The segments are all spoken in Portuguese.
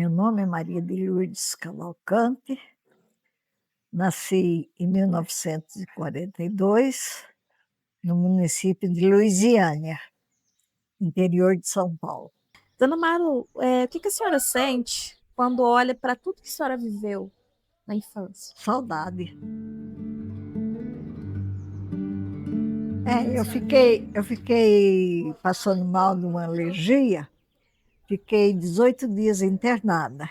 Meu nome é Maria de Lourdes Cavalcante, nasci em 1942, no município de Luisiânia, interior de São Paulo. Dona Maru, o que a senhora sente quando olha para tudo que a senhora viveu na infância? Saudade. Eu fiquei passando mal de uma alergia, fiquei 18 dias internada.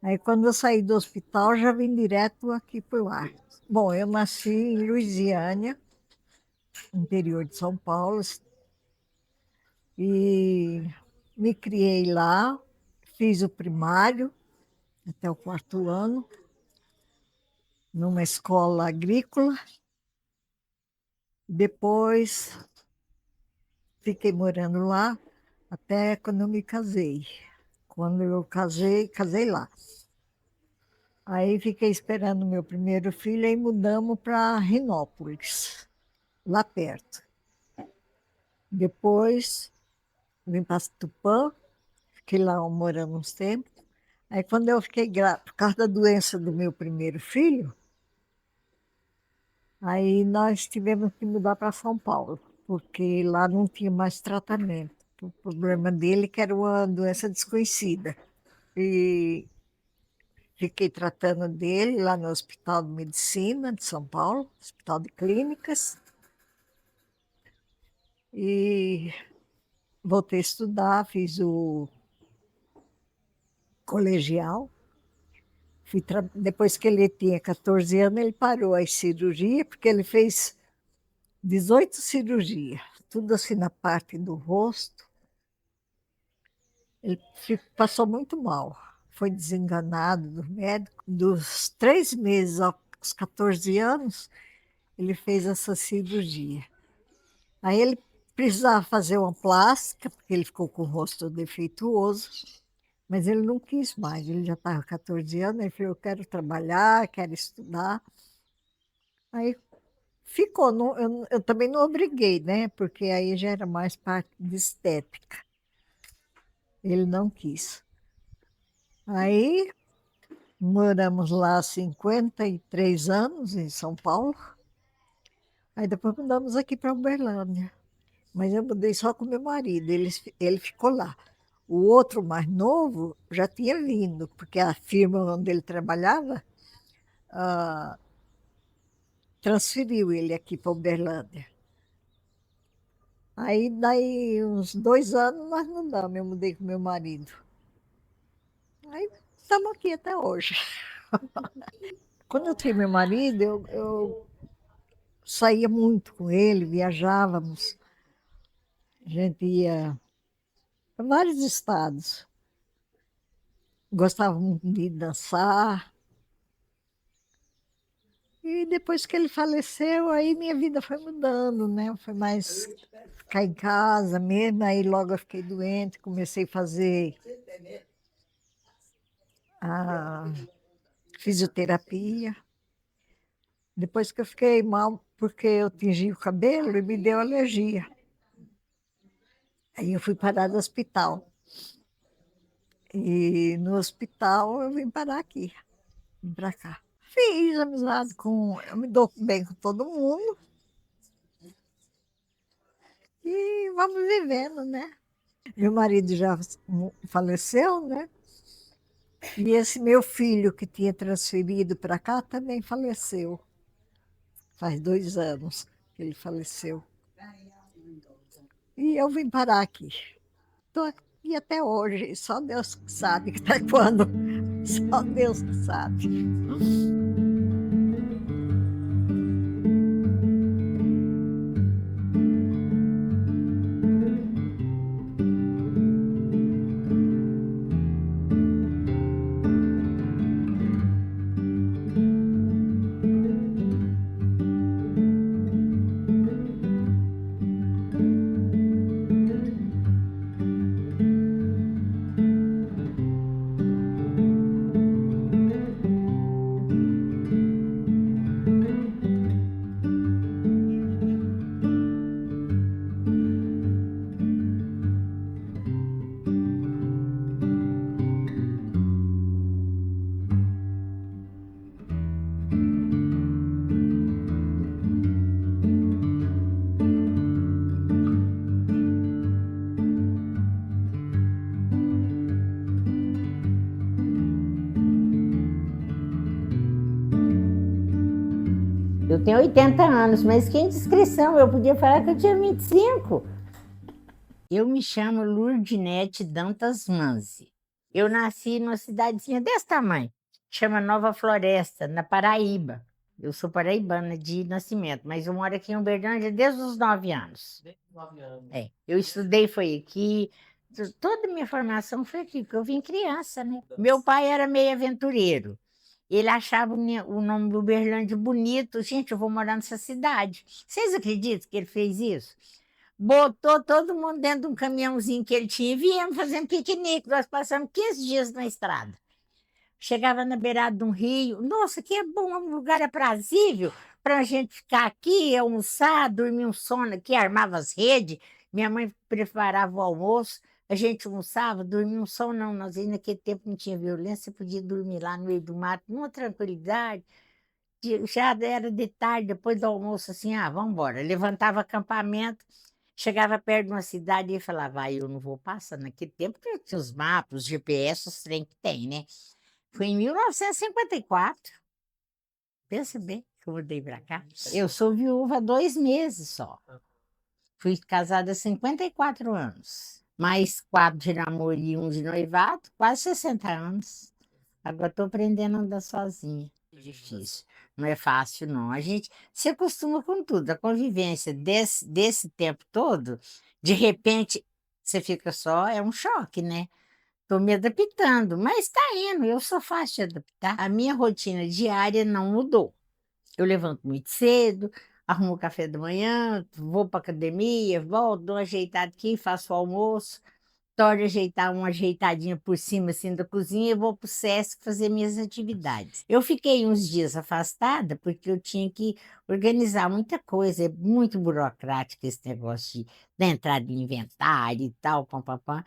Aí, quando eu saí do hospital, já vim direto aqui para o ar. Bom, eu nasci em Luisiânia, interior de São Paulo, e me criei lá, fiz o primário até o quarto ano, numa escola agrícola. Depois fiquei morando lá até quando eu me casei. Quando eu casei lá. Aí fiquei esperando meu primeiro filho e mudamos para Rinópolis, lá perto. Depois vim para Tupã, fiquei lá morando uns tempos. Aí quando eu fiquei grávida, por causa da doença do meu primeiro filho, aí nós tivemos que mudar para São Paulo, porque lá não tinha mais tratamento. O problema dele que era uma doença desconhecida. E fiquei tratando dele lá no Hospital de Medicina de São Paulo, Hospital de Clínicas. E voltei a estudar, fiz o colegial. Depois que ele tinha 14 anos, ele parou as cirurgias, porque ele fez 18 cirurgias, tudo assim na parte do rosto. Ele passou muito mal, foi desenganado do médico. Dos 3 meses aos 14 anos, ele fez essa cirurgia. Aí ele precisava fazer uma plástica, porque ele ficou com o rosto defeituoso, mas ele não quis mais, ele já estava com 14 anos, ele falou, eu quero trabalhar, quero estudar. Aí ficou, eu também não obriguei, né? Porque aí já era mais parte de estética. Ele não quis. Aí moramos lá 53 anos, em São Paulo. Aí depois mudamos aqui para Uberlândia. Mas eu mudei só com meu marido, ele ficou lá. O outro mais novo já tinha vindo, porque a firma onde ele trabalhava ah, transferiu ele aqui para Uberlândia. Aí, daí, uns 2 anos, nós mudamos, eu mudei com meu marido. Aí, estamos aqui até hoje. Quando eu tinha meu marido, eu saía muito com ele, viajávamos. A gente ia para vários estados. Gostava muito de dançar. E depois que ele faleceu, aí minha vida foi mudando, né? Foi mais ficar em casa mesmo. Aí logo eu fiquei doente, comecei a fazer a fisioterapia. Depois que eu fiquei mal, porque eu tingi o cabelo e me deu alergia. Aí eu fui parar no hospital. E no hospital eu vim parar aqui, vim para cá. Fiz amizade com. Eu me dou bem com todo mundo. E vamos vivendo, né? Meu marido já faleceu, né? E esse meu filho que tinha transferido para cá também faleceu. Faz 2 anos que ele faleceu. E eu vim parar aqui. Estou aqui até hoje, só Deus que sabe que até quando. Só Deus que sabe. Eu tenho 80 anos, mas que indiscrição, eu podia falar que eu tinha 25. Eu me chamo Lurdinete Dantas Manzi. Eu nasci numa cidadezinha desse tamanho, chama Nova Floresta, na Paraíba. Eu sou paraibana de nascimento, mas eu moro aqui em Uberlândia desde os 9 anos. Desde os 9 anos. É, eu estudei, foi aqui, toda a minha formação foi aqui, porque eu vim criança, né? Meu pai era meio aventureiro. Ele achava o nome do Uberlândia bonito. Gente, eu vou morar nessa cidade. Vocês acreditam que ele fez isso? Botou todo mundo dentro de um caminhãozinho que ele tinha e viemos fazendo piquenique. Nós passamos 15 dias na estrada. Chegava na beirada de um rio. Nossa, que é bom, um lugar aprazível para a gente ficar aqui, almoçar, dormir um sono aqui, armava as redes. Minha mãe preparava o almoço, a gente almoçava, dormia um sono. Não, nós aí naquele tempo não tinha violência, podia dormir lá no meio do mato, numa tranquilidade. Já era de tarde, depois do almoço, assim, vamos embora. Levantava acampamento, chegava perto de uma cidade e falava, eu não vou passar. Naquele tempo que tinha os mapas, os GPS, os trem que tem, né? Foi em 1954. Pensa bem que eu mudei para cá. Eu sou viúva há 2 meses só. Fui casada há 54 anos. Mais 4 de namoro e 1 de noivado, quase 60 anos. Agora estou aprendendo a andar sozinha. É difícil. Não é fácil, não. A gente se acostuma com tudo. A convivência desse tempo todo, de repente, você fica só, é um choque, né? Estou me adaptando, mas está indo, eu sou fácil de adaptar. A minha rotina diária não mudou. Eu levanto muito cedo, arrumo o café da manhã, vou para academia, volto, dou uma ajeitada aqui, faço o almoço, torno a ajeitar uma ajeitadinha por cima assim da cozinha e vou para o Sesc fazer minhas atividades. Eu fiquei uns dias afastada porque eu tinha que organizar muita coisa, é muito burocrático esse negócio da entrada de inventário e tal, pam, pam, pam.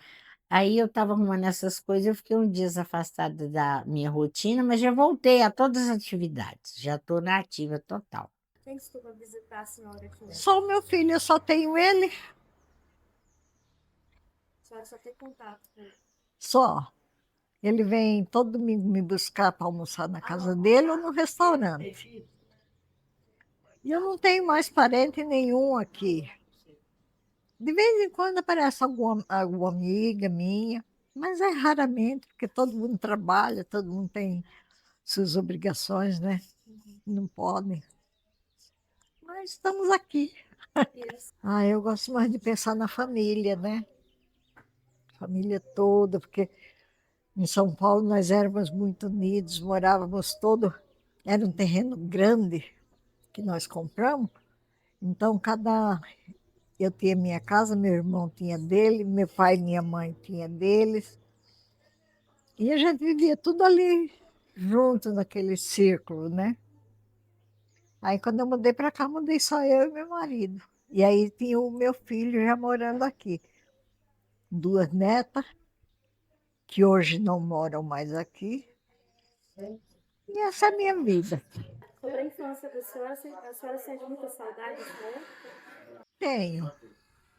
Aí eu estava arrumando essas coisas, eu fiquei uns dias afastada da minha rotina, mas já voltei a todas as atividades, já estou na ativa total. Quem costuma visitar a senhora aqui? Só o meu filho, eu só tenho ele, A senhora só tem contato com ele. só. Ele vem todo domingo me buscar para almoçar na casa dele ou no restaurante. E eu não tenho mais parente nenhum aqui. De vez em quando aparece alguma amiga minha, mas é raramente, porque todo mundo trabalha, todo mundo tem suas obrigações, né? Não podem. Mas estamos aqui. Isso. Eu gosto mais de pensar na família, né? Família toda, porque em São Paulo nós éramos muito unidos, morávamos todo, era um terreno grande que nós compramos, então eu tinha minha casa, meu irmão tinha dele, meu pai e minha mãe tinha deles, e a gente vivia tudo ali junto naquele círculo, né? Aí quando eu mudei para cá, mudei só eu e meu marido. E aí tinha o meu filho já morando aqui. 2 netas, que hoje não moram mais aqui. E essa é a minha vida. Sobre a infância da senhora, a senhora sente muita saudade, né?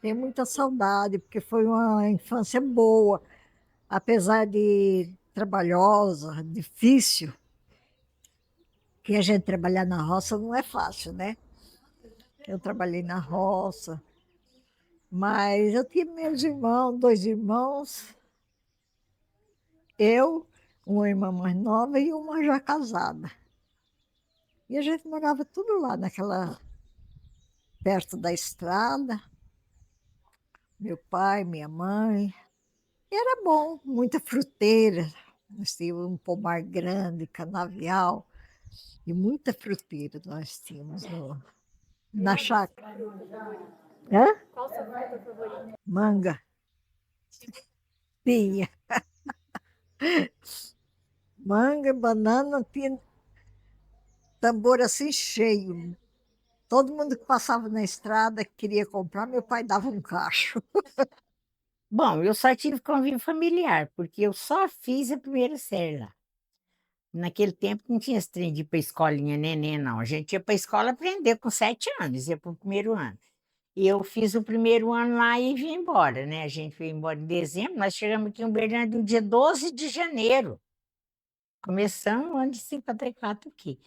Tenho muita saudade, porque foi uma infância boa, apesar de trabalhosa, difícil, que a gente trabalhar na roça não é fácil, né? Eu trabalhei na roça, mas eu tinha meus irmãos, 2 irmãos, eu, uma irmã mais nova e uma já casada. E a gente morava tudo lá, perto da estrada, meu pai, minha mãe. E era bom, muita fruteira. Nós tínhamos um pomar grande, canavial, e muita fruteira nós tínhamos na chácara. Hã? Qual a sua fruta favorita? Manga. Tinha. Manga, banana, tinha tambor assim cheio. Todo mundo que passava na estrada que queria comprar, meu pai dava um cacho. Bom, eu só tive convívio familiar, porque eu só fiz a primeira série lá. Naquele tempo não tinha esse trem de ir para a escolinha neném, não. A gente ia para a escola aprender com 7 anos, ia para o primeiro ano. E eu fiz o primeiro ano lá e vim embora, né? A gente veio embora em dezembro, nós chegamos aqui em Uberlândia no dia 12 de janeiro. Começamos o ano de 54 aqui.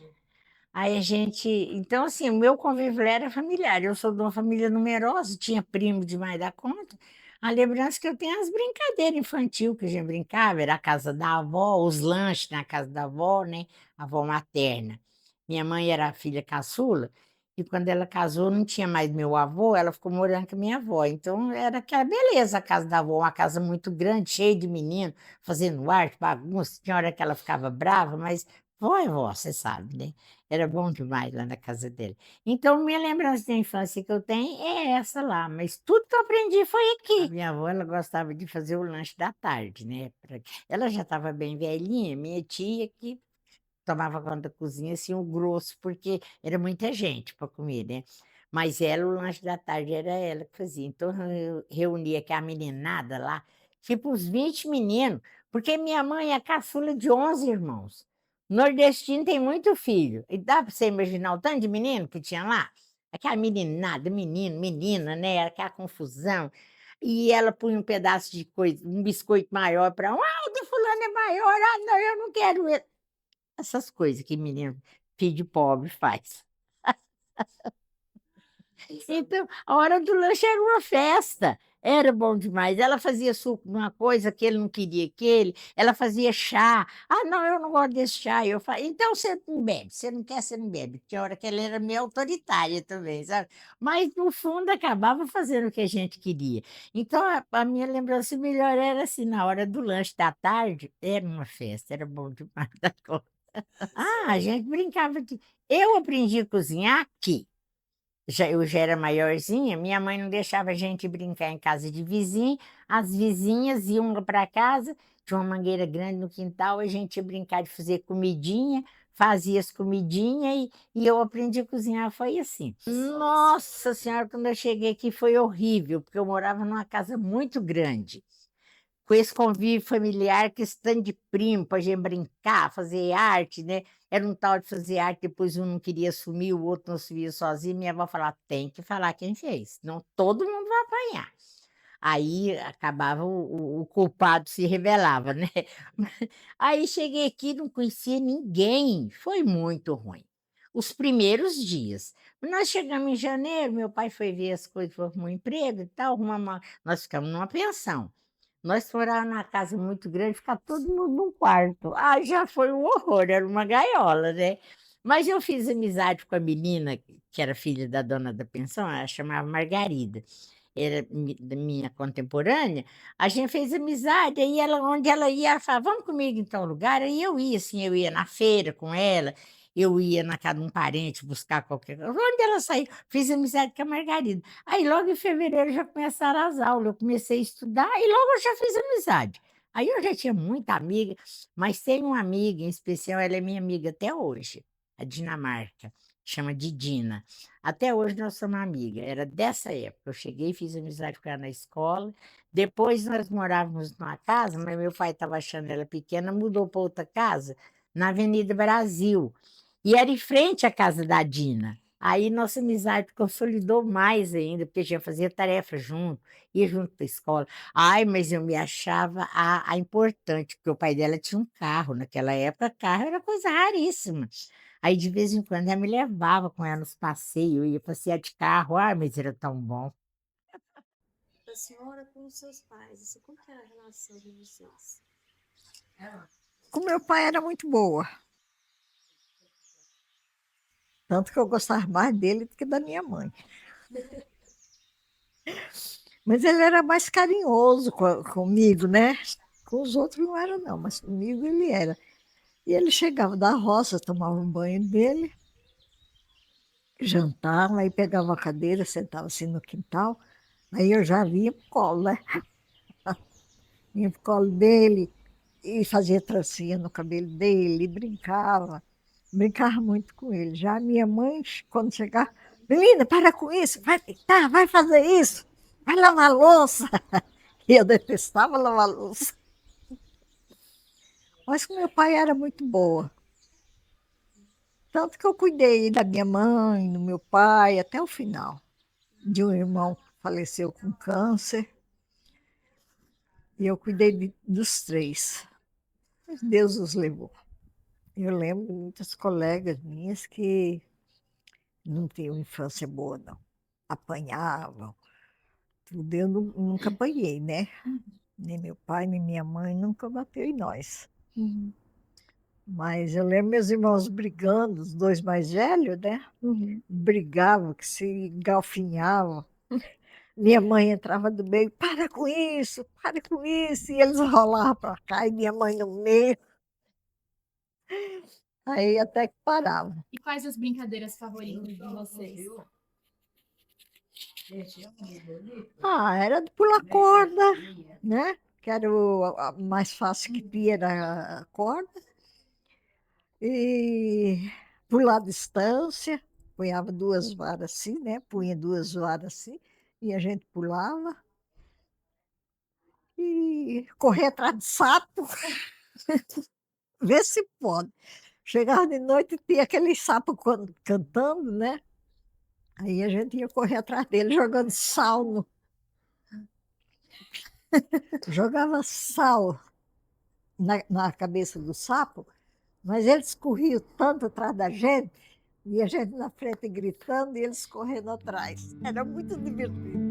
Aí a gente. Então, assim, o meu convívio lá era familiar. Eu sou de uma família numerosa, tinha primo demais da conta. A lembrança que eu tenho é as brincadeiras infantil que a gente brincava, era a casa da avó, os lanches na casa da avó, né? A avó materna. Minha mãe era a filha caçula, e quando ela casou, não tinha mais meu avô, ela ficou morando com a minha avó. Então, era aquela beleza a casa da avó, uma casa muito grande, cheia de meninos, fazendo arte, bagunça. Tinha hora que ela ficava brava, mas vó é vó, você sabe, né? Era bom demais lá na casa dele. Então, minha lembrança da infância que eu tenho é essa lá, mas tudo que eu aprendi foi aqui. A minha avó, ela gostava de fazer o lanche da tarde, né? Ela já estava bem velhinha, minha tia que tomava conta da cozinha, assim, o grosso, porque era muita gente para comer, né? Mas ela, o lanche da tarde era ela que fazia. Então, eu reunia aqui a meninada lá, tipo uns 20 meninos, porque minha mãe é caçula de 11 irmãos. Nordestino tem muito filho. E dá para você imaginar o tanto de menino que tinha lá? Aquela meninada, menino, menina, né? Aquela confusão. E ela punha um pedaço de coisa, um biscoito maior para um, ah, o do fulano é maior, ah, não, eu não quero esse. Essas coisas que menino, filho de pobre faz. Então, a hora do lanche era uma festa. Era bom demais. Ela fazia suco de uma coisa que ele não queria aquele. Ela fazia chá. Ah, não, eu não gosto desse chá. Eu falei, então você não bebe. Você não quer, você não bebe. Tinha hora que ela era meio autoritária também, sabe? Mas, no fundo, acabava fazendo o que a gente queria. Então, a minha lembrança melhor era assim, na hora do lanche da tarde, era uma festa. Era bom demais da conta. Ah, a gente brincava de. Eu aprendi a cozinhar aqui. Eu já era maiorzinha, minha mãe não deixava a gente brincar em casa de vizinho, as vizinhas iam lá para casa, tinha uma mangueira grande no quintal, a gente ia brincar de fazer comidinha, fazia as comidinhas e eu aprendi a cozinhar, foi assim. Nossa Senhora, quando eu cheguei aqui foi horrível, porque eu morava numa casa muito grande com esse convívio familiar, que esse tanto de primo para a gente brincar, fazer arte, né? Era um tal de fazer arte, depois um não queria assumir, o outro não subia sozinho. Minha avó falava, tem que falar quem fez, senão todo mundo vai apanhar. Aí acabava, o culpado se revelava, né? Aí cheguei aqui, não conhecia ninguém, foi muito ruim. Os primeiros dias. Nós chegamos em janeiro, meu pai foi ver as coisas, arrumou um emprego e tal, nós ficamos numa pensão. Nós morávamos numa casa muito grande, ficava todo mundo num quarto. Ah, já foi um horror, era uma gaiola, né? Mas eu fiz amizade com a menina, que era filha da dona da pensão, ela chamava Margarida, era da minha contemporânea. A gente fez amizade, aí ela, onde ela ia, ela falava, vamos comigo em tal lugar. Aí eu ia, assim, eu ia na feira com ela, eu ia na casa de um parente buscar qualquer coisa. Onde ela saiu, fiz amizade com a Margarida. Aí logo em fevereiro já começaram as aulas, eu comecei a estudar e logo eu já fiz amizade. Aí eu já tinha muita amiga, mas tem uma amiga em especial, ela é minha amiga até hoje, a Dinamarca, chama de Dina. Até hoje nós somos amigas, era dessa época. Eu cheguei, fiz amizade com ela na escola. Depois nós morávamos numa casa, mas meu pai estava achando ela pequena, mudou para outra casa, na Avenida Brasil. E era em frente à casa da Dina. Aí nossa amizade consolidou mais ainda, porque a gente fazia tarefa junto, ia junto para a escola. Ai, mas eu me achava a importante, porque o pai dela tinha um carro. Naquela época, carro era coisa raríssima. Aí, de vez em quando, ela me levava com ela nos passeios, eu ia passear de carro. Ai, mas era tão bom. A senhora com os seus pais, assim, como que era a relação de vocês? Com meu pai era muito boa, tanto que eu gostava mais dele do que da minha mãe. Mas ele era mais carinhoso comigo, né? Com os outros não era, não, mas comigo ele era. E ele chegava da roça, tomava um banho dele, jantava, aí pegava a cadeira, sentava assim no quintal, aí eu já vinha pro colo, né? Vinha pro colo dele e fazia trancinha no cabelo dele, e brincava muito com ele. Já a minha mãe, quando chegava, menina, para com isso, vai deitar, vai fazer isso, vai lavar a louça. E eu detestava lavar louça. Mas com meu pai era muito boa. Tanto que eu cuidei da minha mãe, do meu pai, até o final. De um irmão que faleceu com câncer, e eu cuidei dos três. Mas Deus os levou. Eu lembro de muitas colegas minhas que não tinham infância boa, não. Apanhavam, tudo. Eu nunca apanhei, né? Nem meu pai, nem minha mãe nunca bateu em nós. Uhum. Mas eu lembro meus irmãos brigando, os dois mais velhos, né? Uhum. Brigavam, que se engalfinhavam. Minha mãe entrava do meio, para com isso. E eles rolavam para cá e minha mãe no meio. Aí até que parava. E quais as brincadeiras favoritas de vocês? Era de pular corda, né? Que era a mais fácil que tinha era a corda. E pular distância, punhava duas varas assim, né? Punha duas varas assim, e a gente pulava. E correr atrás de sapo, ver se pode. Chegava de noite e tinha aquele sapo cantando, né? Aí a gente ia correr atrás dele jogando sal. Jogava sal na cabeça do sapo, mas eles corriam tanto atrás da gente, e a gente na frente gritando e eles correndo atrás. Era muito divertido.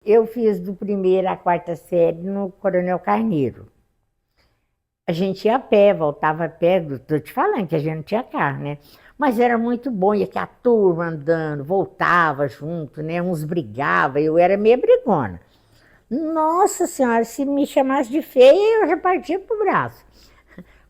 Eu fiz do primeiro à quarta série no Coronel Carneiro. A gente ia a pé, voltava a pé, estou te falando que a gente não tinha carro, né? Mas era muito bom, ia com a turma andando, voltava junto, né? Uns brigavam, eu era meio brigona. Nossa Senhora, se me chamasse de feia, eu já partia pro braço.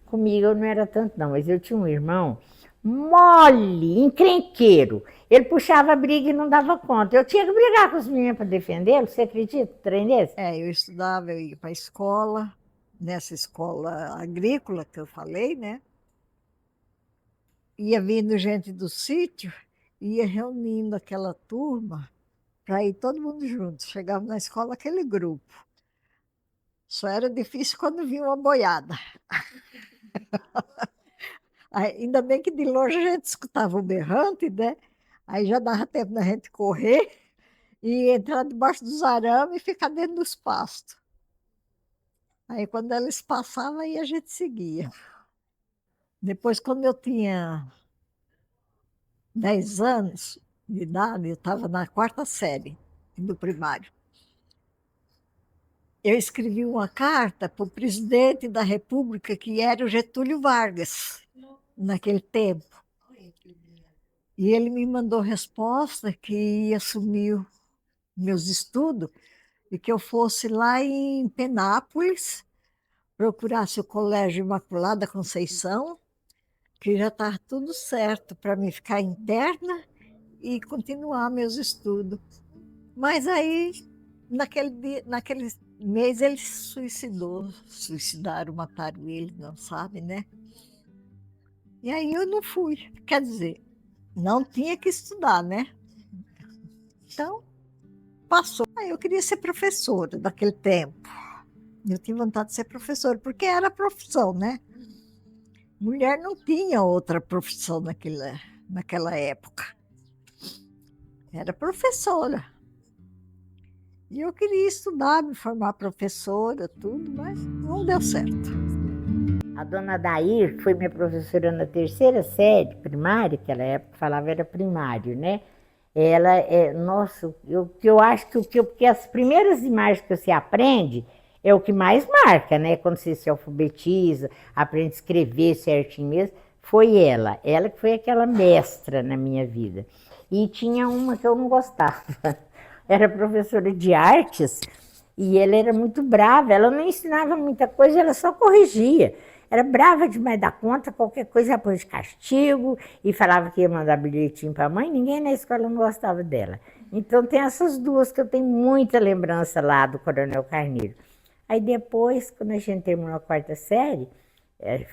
Comigo eu não era tanto não, mas eu tinha um irmão mole, encrenqueiro. Ele puxava a briga e não dava conta. Eu tinha que brigar com os meninos para defendê-lo, você acredita? Trem desse? Eu estudava, eu ia para a escola, nessa escola agrícola que eu falei, né? Ia vindo gente do sítio, ia reunindo aquela turma para ir todo mundo junto. Chegava na escola aquele grupo. Só era difícil quando vinha uma boiada. Ainda bem que de longe a gente escutava o berrante, né? Aí já dava tempo da gente correr e entrar debaixo dos arames e ficar dentro dos pastos. Aí quando eles passavam, aí a gente seguia. Depois, quando eu tinha 10 anos de idade, eu estava na quarta série do primário. Eu escrevi uma carta para o presidente da República, que era o Getúlio Vargas, naquele tempo. E ele me mandou resposta que ia assumir meus estudos e que eu fosse lá em Penápolis, procurasse o Colégio Imaculada Conceição, que já estava tudo certo para me ficar interna e continuar meus estudos. Mas aí, naquele mês, ele se suicidou. Suicidaram, mataram ele, não sabe, né? E aí eu não fui. Quer dizer, não tinha que estudar, né? Então, passou. Aí eu queria ser professora naquele tempo. Eu tinha vontade de ser professora, porque era profissão, né? Mulher não tinha outra profissão naquela época. Era professora. E eu queria estudar, me formar professora, tudo, mas não deu certo. A dona Dair foi minha professora na terceira série primária, que naquela época falava era primário, né? Ela é, nossa, eu acho que porque as primeiras imagens que você aprende é o que mais marca, né? Quando você se alfabetiza, aprende a escrever certinho mesmo, foi ela que foi aquela mestra na minha vida. E tinha uma que eu não gostava, era professora de artes, e ela era muito brava, ela não ensinava muita coisa, ela só corrigia. Era brava demais da conta, qualquer coisa ela pôs de castigo, e falava que ia mandar bilhetinho para a mãe, ninguém na escola não gostava dela. Então tem essas duas que eu tenho muita lembrança lá do Coronel Carneiro. Aí depois, quando a gente terminou a quarta série,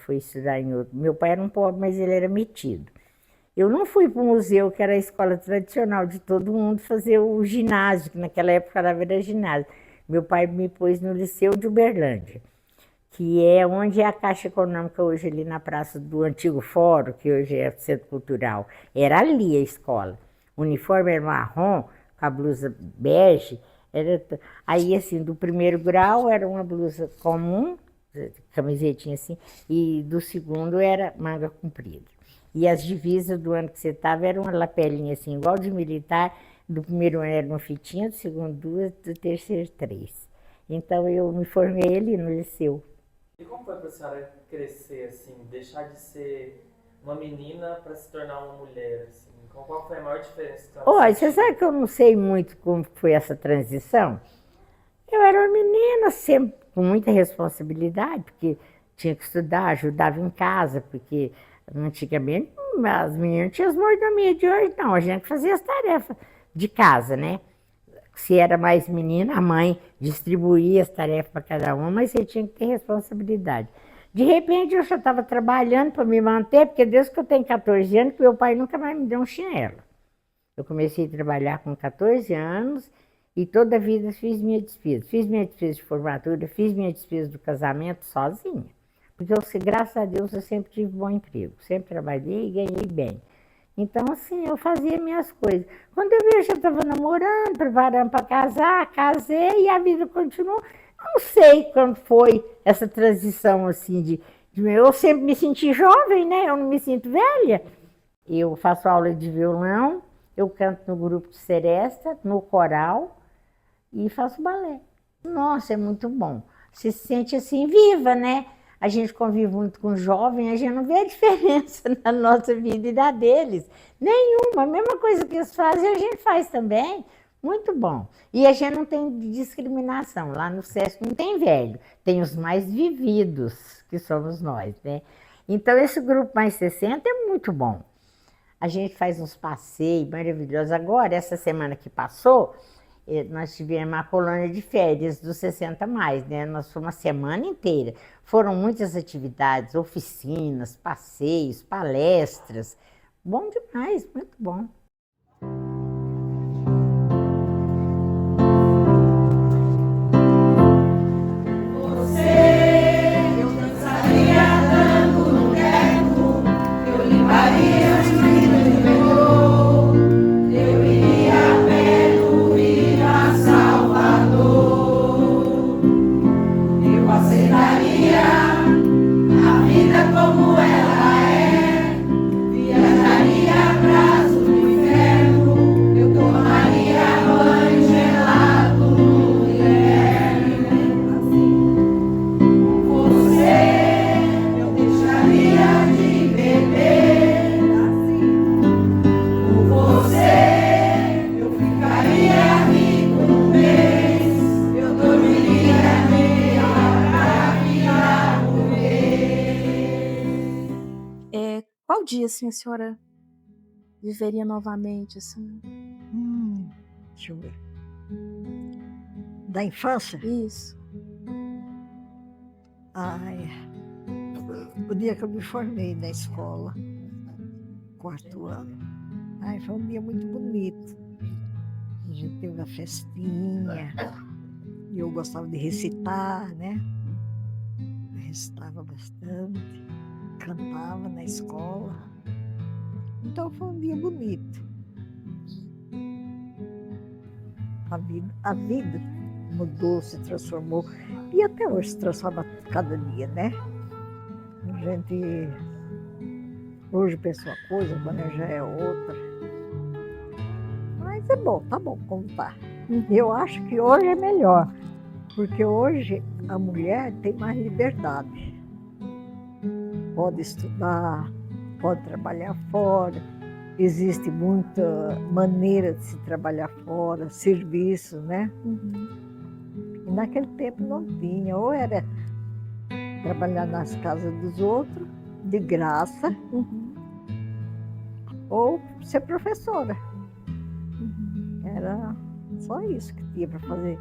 fui estudar em outro. Meu pai era um pobre, mas ele era metido. Eu não fui para o museu, que era a escola tradicional de todo mundo, fazer o ginásio, que naquela época era ginásio. Meu pai me pôs no Liceu de Uberlândia, que é onde é a Caixa Econômica hoje, ali na praça do antigo Fórum, que hoje é Centro Cultural. Era ali a escola. O uniforme era marrom, com a blusa bege. Aí, assim, do primeiro grau era uma blusa comum, camisetinha assim, e do segundo era manga comprida. E as divisas do ano que você estava eram uma lapelinha assim, igual de militar. Do primeiro ano era uma fitinha, do segundo duas, do terceiro três. Então eu me formei ali no liceu. E como foi para a senhora crescer, assim, deixar de ser uma menina para se tornar uma mulher, assim? Qual foi a maior diferença que Olha, você sabe que eu não sei muito como foi essa transição? Eu era uma menina sempre com muita responsabilidade, porque tinha que estudar, ajudava em casa, porque antigamente as meninas tinham as mordomias de hoje, não, a gente fazia as tarefas de casa, né? Se era mais menina, a mãe distribuía as tarefas para cada uma, mas você tinha que ter responsabilidade. De repente eu já estava trabalhando para me manter, porque desde que eu tenho 14 anos, meu pai nunca mais me deu um chinelo. Eu comecei a trabalhar com 14 anos e toda a vida fiz minha despesa. Fiz minha despesa de formatura, fiz minha despesa do casamento sozinha. Porque eu, graças a Deus, eu sempre tive bom emprego. Sempre trabalhei e ganhei bem. Então, assim, eu fazia minhas coisas. Quando eu vi, eu já estava namorando, preparando para casar, casei e a vida continuou. Não sei quando foi essa transição, assim, eu sempre me senti jovem, né? Eu não me sinto velha. Eu faço aula de violão, eu canto no grupo de seresta, no coral e faço balé. Nossa, é muito bom. Você se sente assim, viva, né? A gente convive muito com jovens, a gente não vê a diferença na nossa vida e da deles. Nenhuma. A mesma coisa que eles fazem, a gente faz também. Muito bom. E a gente não tem discriminação. Lá no SESC não tem velho, tem os mais vividos, que somos nós, né? Então, esse grupo mais 60 é muito bom. A gente faz uns passeios maravilhosos. Agora, essa semana que passou, nós tivemos uma colônia de férias dos 60 mais, né? Nós fomos uma semana inteira. Foram muitas atividades, oficinas, passeios, palestras. Bom demais, muito bom. Qual dia, assim, a senhora viveria novamente, assim? Deixa eu ver. Da infância? Isso. Ai, o dia que eu me formei na escola, 4º ano. Ai, foi um dia muito bonito. A gente teve uma festinha, e eu gostava de recitar, né? Eu recitava bastante, cantava na escola. Então foi um dia bonito. A vida mudou, se transformou, e até hoje se transforma cada dia, né? A gente hoje pensa uma coisa, amanhã já é outra. Mas é bom, tá bom como tá. Eu acho que hoje é melhor. Porque hoje a mulher tem mais liberdade. Pode estudar, pode trabalhar fora. Existe muita maneira de se trabalhar fora, serviço, né? E naquele tempo não tinha. Ou era trabalhar nas casas dos outros, de graça, ou ser professora. Era só isso que tinha para fazer.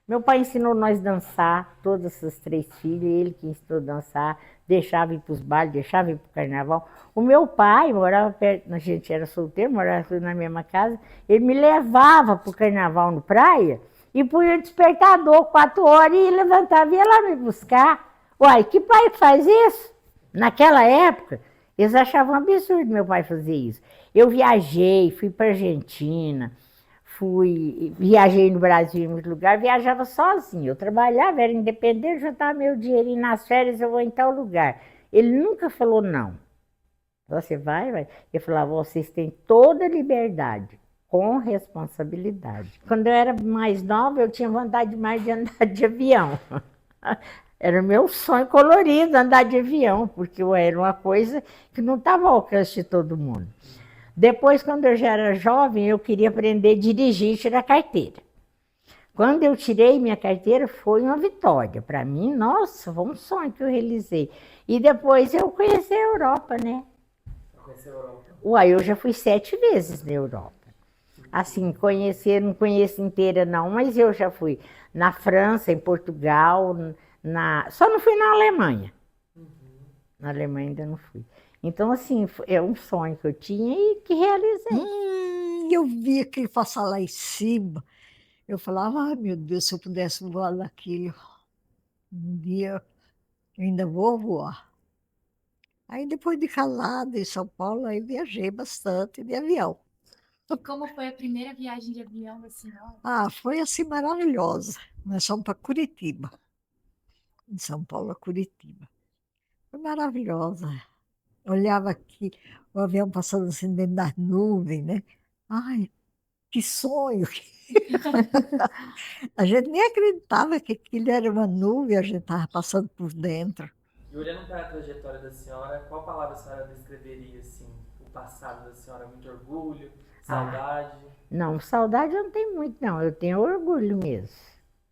Meu pai ensinou nós a dançar, todas essas 3 filhas, ele que ensinou a dançar, deixava ir para os bailes, deixava ir para o carnaval. O meu pai morava perto, a gente era solteiro, morava tudo na mesma casa, ele me levava para o carnaval no praia e punha o despertador 4 horas e levantava e ia lá me buscar. Uai, que pai que faz isso? Naquela época, eles achavam absurdo meu pai fazer isso. Eu viajei, fui para a Argentina, viajei no Brasil em muito lugar, viajava sozinha. Eu trabalhava, era independente, juntava meu dinheirinho nas férias, eu vou em tal lugar. Ele nunca falou não. Você vai. Eu falava, vocês têm toda a liberdade, com responsabilidade. Quando eu era mais nova, eu tinha vontade mais de andar de avião. Era o meu sonho colorido andar de avião, porque era uma coisa que não estava ao alcance de todo mundo. Depois, quando eu já era jovem, eu queria aprender a dirigir e tirar carteira. Quando eu tirei minha carteira, foi uma vitória. Para mim, nossa, foi um sonho que eu realizei. E depois eu conheci a Europa, né? Conheceu a Europa? Uai, eu já fui 7 vezes na Europa. Assim, não conheço inteira não, mas eu já fui na França, em Portugal, só não fui na Alemanha. Na Alemanha ainda não fui. Então, assim, é um sonho que eu tinha e que realizei. Eu via aquele passar lá em cima. Eu falava, ai meu Deus, se eu pudesse voar naquilo, um dia eu ainda vou voar. Aí depois de casada em São Paulo, aí viajei bastante de avião. Como foi a primeira viagem de avião da senhora? Foi assim maravilhosa. Nós fomos para Curitiba, de São Paulo a Curitiba. Foi maravilhosa. Olhava aqui, o avião passando assim dentro das nuvens, né? Ai, que sonho! A gente nem acreditava que aquilo era uma nuvem, a gente estava passando por dentro. E olhando para a trajetória da senhora, qual palavra a senhora descreveria, assim, o passado da senhora? Muito orgulho, saudade? Não, saudade eu não tenho muito, não. Eu tenho orgulho mesmo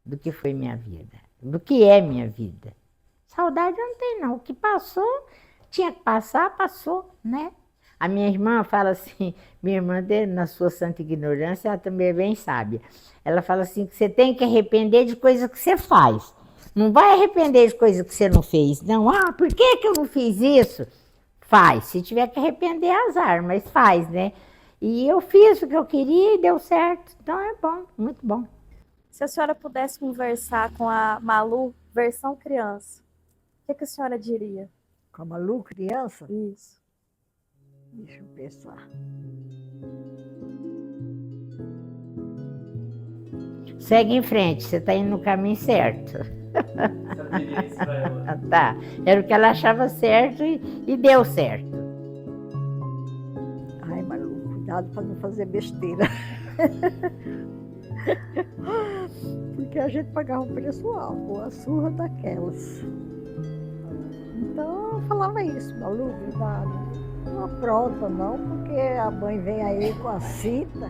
do que foi minha vida, do que é minha vida. Saudade eu não tenho, não. O que passou, tinha que passar, passou, né? A minha irmã fala assim, minha irmã, na sua santa ignorância, ela também é bem sábia. Ela fala assim, que você tem que arrepender de coisa que você faz. Não vai arrepender de coisa que você não fez. Não, por que eu não fiz isso? Faz. Se tiver que arrepender, é azar, mas faz, né? E eu fiz o que eu queria e deu certo. Então é bom, muito bom. Se a senhora pudesse conversar com a Malu, versão criança, o que a senhora diria? Com a Malu, criança? Isso. Deixa eu pensar. Segue em frente, você está indo no caminho certo. Você diria isso para ela? Tá. Era o que ela achava certo e deu certo. Ai, Malu, cuidado para não fazer besteira. Porque a gente pagava um preço alto, uma surra daquelas. Então eu falava isso, Malu, cuidado. Não apronta não, porque a mãe vem aí com a cinta.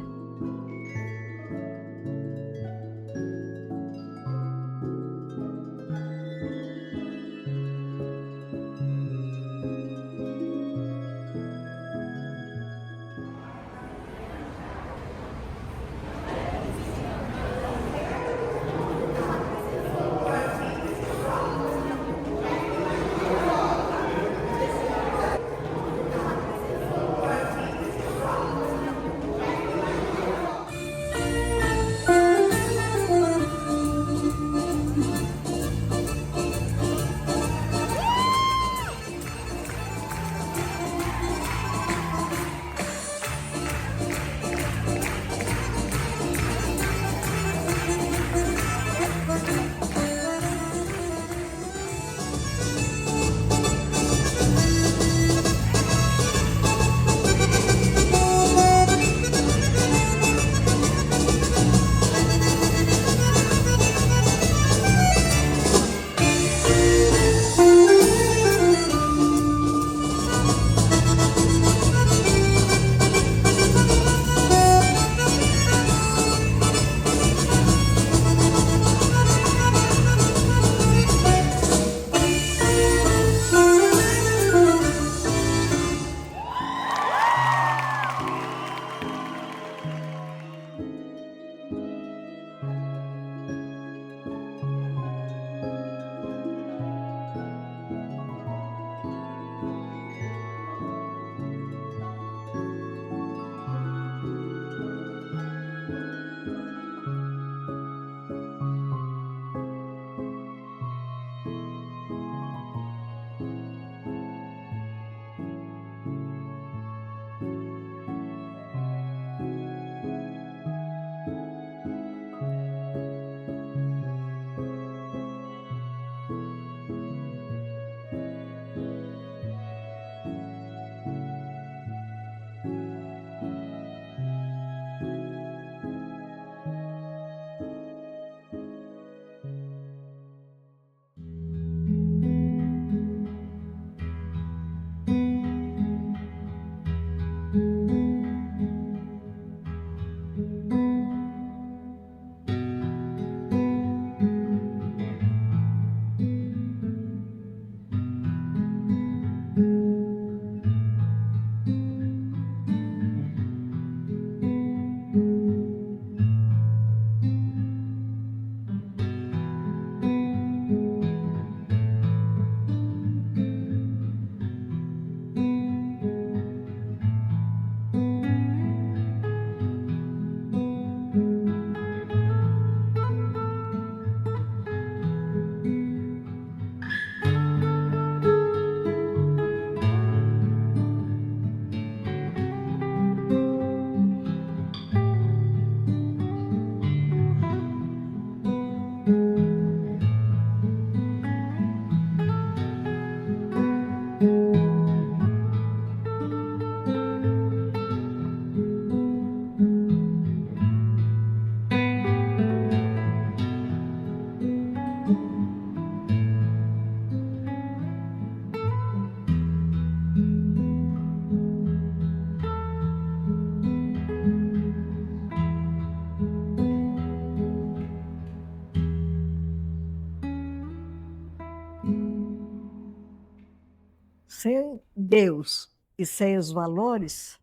sem Deus e sem os valores,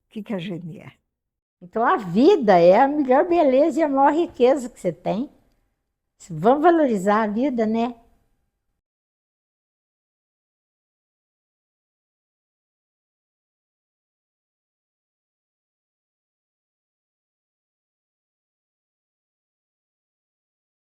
o que a gente é? Então a vida é a melhor beleza e a maior riqueza que você tem. Vamos valorizar a vida, né?